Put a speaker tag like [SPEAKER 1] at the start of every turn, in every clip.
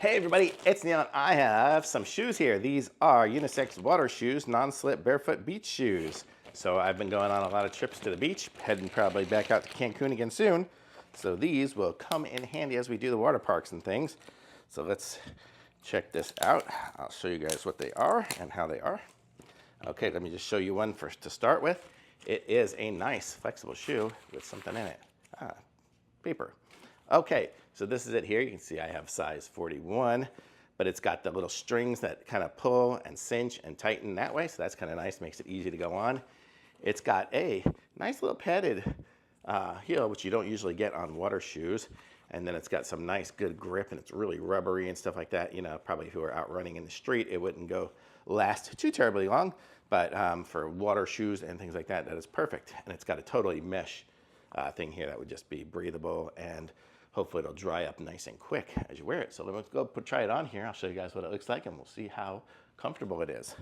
[SPEAKER 1] Hey everybody, it's Neon. I have some shoes here. These are unisex water shoes, non-slip barefoot beach shoes. So I've been going on a lot of trips to the beach, heading probably back out to Cancun again soon. So these will come in handy as we do the water parks and things. So let's check this out. I'll show you guys what they are and how they are. Okay, let me just show you one first to start with. It is a nice flexible shoe with something in it. Paper. Okay, so this is it here. You can see I have size 41, but it's got the little strings that kind of pull and cinch and tighten that way. So that's kind of nice, makes it easy to go on. It's got a nice little padded heel, which you don't usually get on water shoes. And then it's got some nice good grip, and it's really rubbery and stuff like that. You know, probably if you were out running in the street, it wouldn't last too terribly long. But for water shoes and things like that, that is perfect. And it's got a totally mesh thing here that would just be breathable, and hopefully it'll dry up nice and quick as you wear it. So let's go try it on here. I'll show you guys what it looks like, and we'll see how comfortable it is.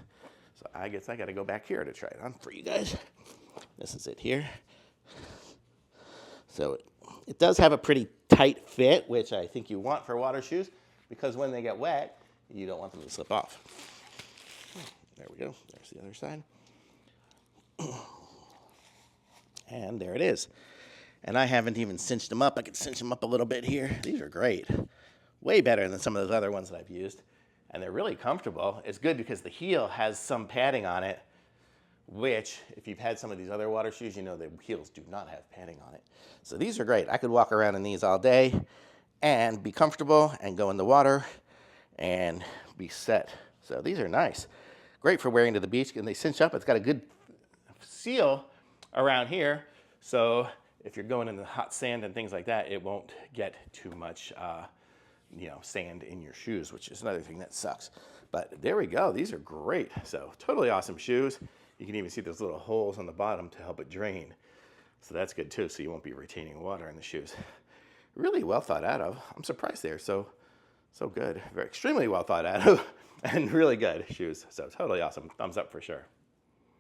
[SPEAKER 1] So I guess I got to go back here to try it on for you guys. This is it here. So it does have a pretty tight fit, which I think you want for water shoes, because when they get wet, you don't want them to slip off. There we go. There's the other side. And there it is. And I haven't even cinched them up. I could cinch them up a little bit here. These are great. Way better than some of those other ones that I've used. And they're really comfortable. It's good because the heel has some padding on it, which, if you've had some of these other water shoes, you know the heels do not have padding on it. So these are great. I could walk around in these all day and be comfortable and go in the water and be set. So these are nice. Great for wearing to the beach, and they cinch up. It's got a good seal around here. So if you're going in the hot sand and things like that, it won't get too much sand in your shoes, which is another thing that sucks. But there we go. These are great. So totally awesome shoes. You can even see those little holes on the bottom to help it drain. So that's good too, so you won't be retaining water in the shoes. Really well thought out of. I'm surprised they're so good. Very extremely well thought out of and really good shoes. So totally awesome. Thumbs up for sure.